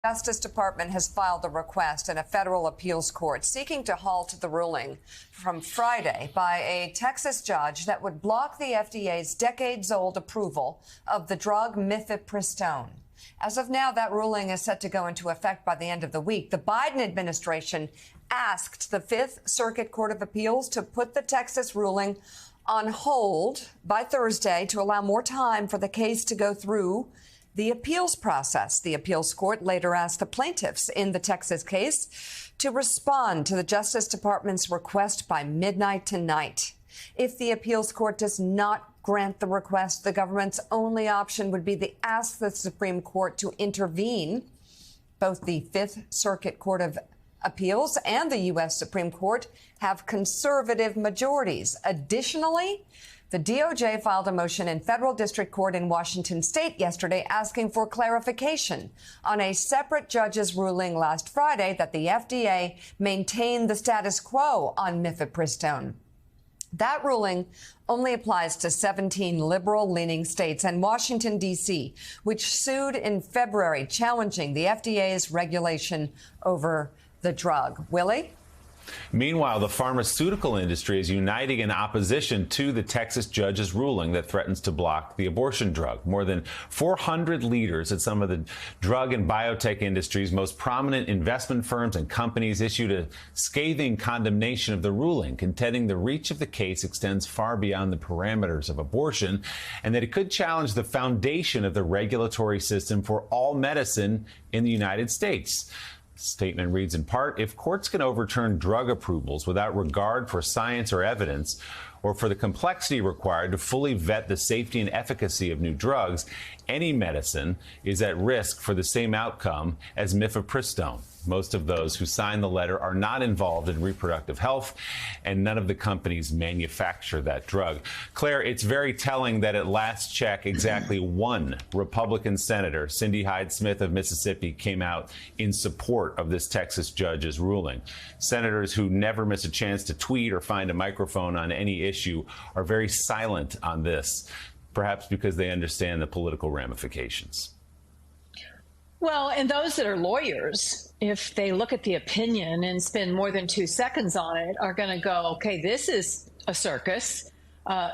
Justice Department has filed a request in a federal appeals court seeking to halt the ruling from Friday by a Texas judge that would block the FDA's decades-old approval of the drug mifepristone. As of now, that ruling is set to go into effect by the end of the week. The Biden administration asked the Fifth Circuit Court of Appeals to put the Texas ruling on hold by Thursday to allow more time for the case to go through the appeals process. The appeals court later asked the plaintiffs in the Texas case to respond to the Justice Department's request by midnight tonight. If the appeals court does not grant the request, the government's only option would be to ask the Supreme Court to intervene. Both the Fifth Circuit Court of Appeals and the U.S. Supreme Court have conservative majorities. Additionally, the DOJ filed a motion in federal district court in Washington state yesterday asking for clarification on a separate judge's ruling last Friday that the FDA maintain the status quo on mifepristone. That ruling only applies to 17 liberal-leaning states and Washington, D.C., which sued in February, challenging the FDA's regulation over the drug. Willie? Meanwhile, the pharmaceutical industry is uniting in opposition to the Texas judge's ruling that threatens to block the abortion drug. More than 400 leaders at some of the drug and biotech industry's most prominent investment firms and companies issued a scathing condemnation of the ruling, contending the reach of the case extends far beyond the parameters of abortion and that it could challenge the foundation of the regulatory system for all medicine in the United States. Statement reads in part, if courts can overturn drug approvals without regard for science or evidence, or for the complexity required to fully vet the safety and efficacy of new drugs, any medicine is at risk for the same outcome as mifepristone. Most of those who signed the letter are not involved in reproductive health, and none of the companies manufacture that drug. Claire, it's very telling that at last check, exactly one Republican senator, Cindy Hyde-Smith of Mississippi, came out in support of this Texas judge's ruling. Senators who never miss a chance to tweet or find a microphone on any issue are very silent on this, perhaps because they understand the political ramifications. Well, and those that are lawyers, if they look at the opinion and spend more than 2 seconds on it, are going to go, okay, this is a circus.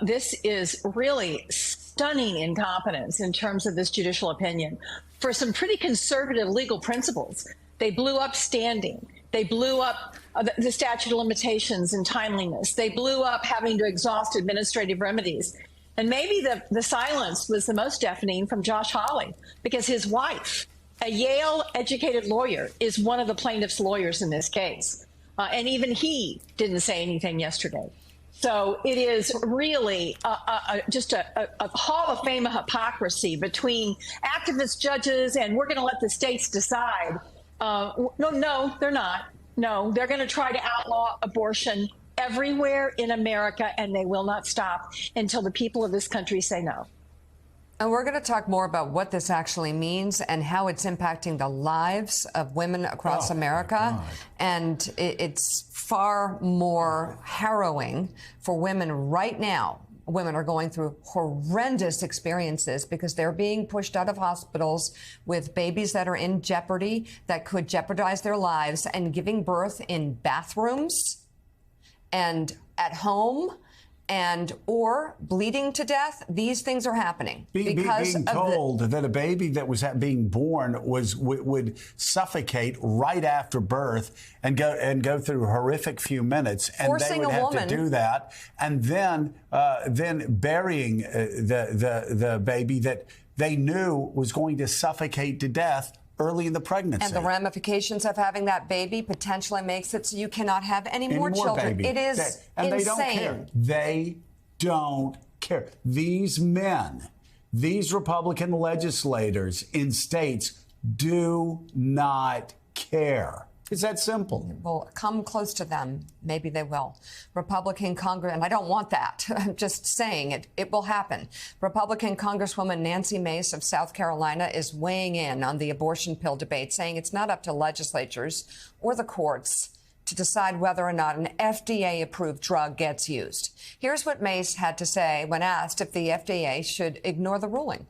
This is really stunning incompetence in terms of this judicial opinion for some pretty conservative legal principles. They blew up standing. They blew up the statute of limitations and timeliness. They blew up having to exhaust administrative remedies. And maybe the silence was the most deafening from Josh Hawley, because his wife, a Yale-educated lawyer, is one of the plaintiff's lawyers in this case. And even he didn't say anything yesterday. So it is really just a hall of fame of hypocrisy between activist judges and we're going to let the states decide. No, they're not. No, they're going to try to outlaw abortion everywhere in America, and they will not stop until the people of this country say no. And we're going to talk more about what this actually means and how it's impacting the lives of women across America. And it's far more harrowing for women right now. Women are going through horrendous experiences because they're being pushed out of hospitals with babies that are in jeopardy, that could jeopardize their lives, and giving birth in bathrooms and at home, and or bleeding to death. These things are happening because being told that a baby that was being born would suffocate right after birth and go through a horrific few minutes, and they would have to do that, and then burying the baby that they knew was going to suffocate to death early in the pregnancy. And the ramifications of having that baby potentially makes it so you cannot have any more children. Baby. It is and insane. They don't care. They don't care. These men, these Republican legislators in states do not care. It's that simple. Well, come close to them. Maybe they will. Republican Congress, and I don't want that. I'm just saying it will happen. Republican Congresswoman Nancy Mace of South Carolina is weighing in on the abortion pill debate, saying it's not up to legislatures or the courts to decide whether or not an FDA-approved drug gets used. Here's what Mace had to say when asked if the FDA should ignore the ruling.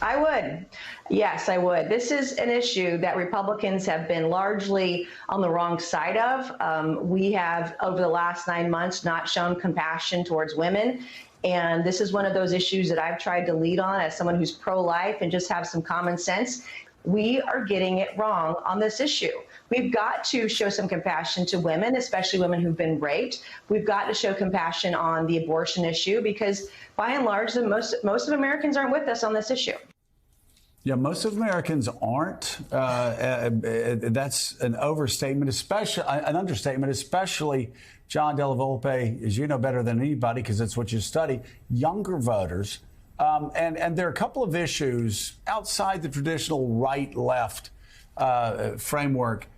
I would. Yes, I would. This is an issue that Republicans have been largely on the wrong side of. We have, over the last 9 months, not shown compassion towards women. And this is one of those issues that I've tried to lead on as someone who's pro-life and just have some common sense. We are getting it wrong on this issue. We've got to show some compassion to women, especially women who've been raped. We've got to show compassion on the abortion issue because, by and large, most of Americans aren't with us on this issue. Yeah, most of Americans aren't. That's an overstatement, especially an understatement, especially John Della Volpe, as you know better than anybody, because that's what you study, younger voters. And there are a couple of issues outside the traditional right-left framework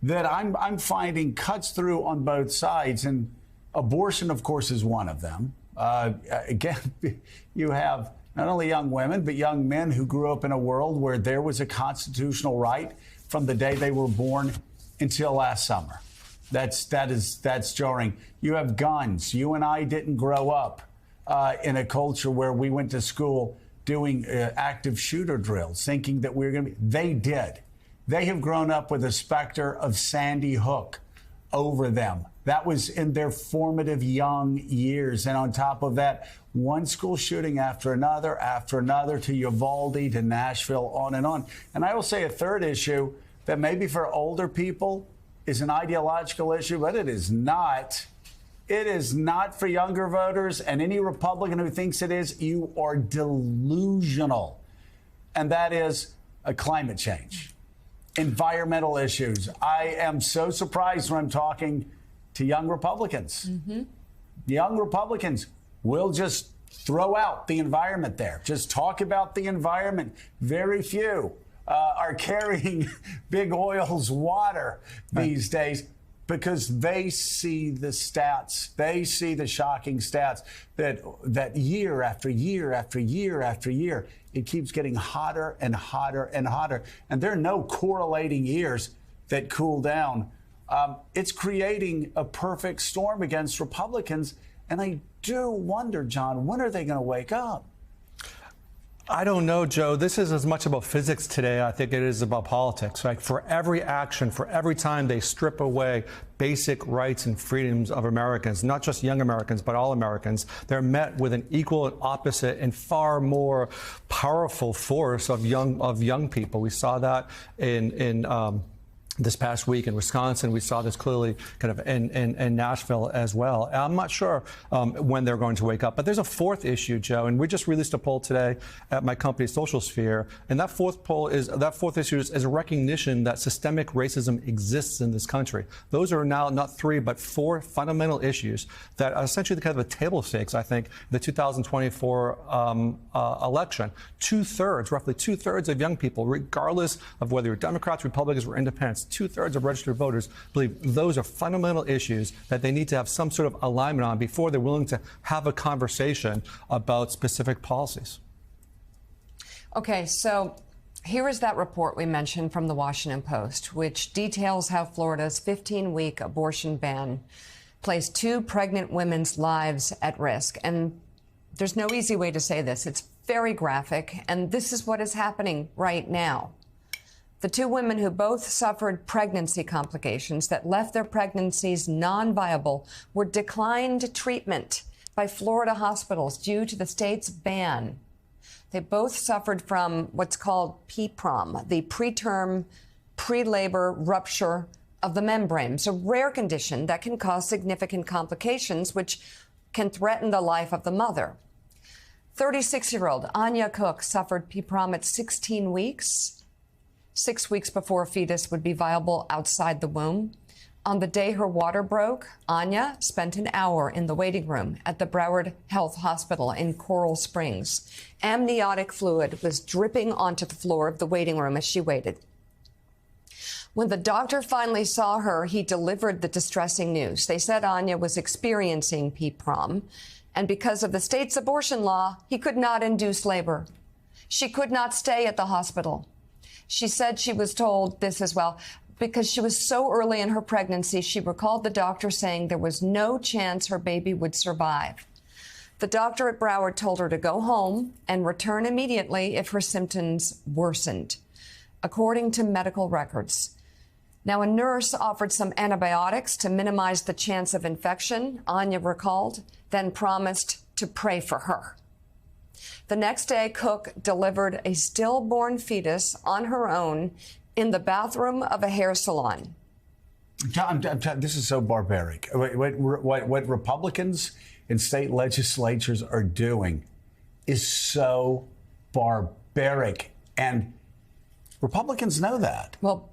that I'm finding cuts through on both sides. And abortion, of course, is one of them. Again, you have not only young women, but young men who grew up in a world where there was a constitutional right from the day they were born until last summer. That's jarring. You have guns. You and I didn't grow up in a culture where we went to school doing active shooter drills, thinking that we were going to be. They did. They have grown up with a specter of Sandy Hook over them. That was in their formative young years. And on top of that, one school shooting after another to Uvalde, to Nashville, on and on. And I will say a third issue that maybe for older people is an ideological issue, but it is not. It is not for younger voters. And any Republican who thinks it is, you are delusional. And that is climate change, environmental issues. I am so surprised when I'm talking to young Republicans. Mm-hmm. Young Republicans will just throw out the environment there. Just talk about the environment. Very few are carrying big oil's water these days because they see the stats. They see the shocking stats that year after year after year after year, it keeps getting hotter and hotter and hotter. And there are no correlating years that cool down. It's creating a perfect storm against Republicans. And I do wonder, John, when are they going to wake up? I don't know, Joe. This is as much about physics today, I think it is about politics. Right? For every action, for every time they strip away basic rights and freedoms of Americans, not just young Americans, but all Americans, they're met with an equal and opposite and far more powerful force of young people. We saw that in this past week in Wisconsin. We saw this clearly kind of in Nashville as well. I'm not sure when they're going to wake up. But there's a fourth issue, Joe, and we just released a poll today at my company, Social Sphere. And that fourth issue is a recognition that systemic racism exists in this country. Those are now not three, but four fundamental issues that are essentially kind of a table stakes, I think, the 2024 election. Roughly two-thirds of young people, regardless of whether you're Democrats, Republicans, or Independents, two-thirds of registered voters believe those are fundamental issues that they need to have some sort of alignment on before they're willing to have a conversation about specific policies. Okay, so here is that report we mentioned from the Washington Post, which details how Florida's 15-week abortion ban placed 2 pregnant women's lives at risk. And there's no easy way to say this. It's very graphic, and this is what is happening right now. The 2 women who both suffered pregnancy complications that left their pregnancies non-viable were declined treatment by Florida hospitals due to the state's ban. They both suffered from what's called PPROM, the preterm pre-labor rupture of the membranes, a rare condition that can cause significant complications, which can threaten the life of the mother. 36-year-old Anya Cook suffered PPROM at 16 weeks. 6 weeks before a fetus would be viable outside the womb. On the day her water broke, Anya spent an hour in the waiting room at the Broward Health Hospital in Coral Springs. Amniotic fluid was dripping onto the floor of the waiting room as she waited. When the doctor finally saw her, he delivered the distressing news. They said Anya was experiencing PPROM, and because of the state's abortion law, he could not induce labor. She could not stay at the hospital. She said she was told this as well. Because she was so early in her pregnancy, she recalled the doctor saying there was no chance her baby would survive. The doctor at Broward told her to go home and return immediately if her symptoms worsened, according to medical records. Now, a nurse offered some antibiotics to minimize the chance of infection, Anya recalled, then promised to pray for her. The next day, Cook delivered a stillborn fetus on her own in the bathroom of a hair salon. This is so barbaric. What Republicans in state legislatures are doing is so barbaric. And Republicans know that. Well,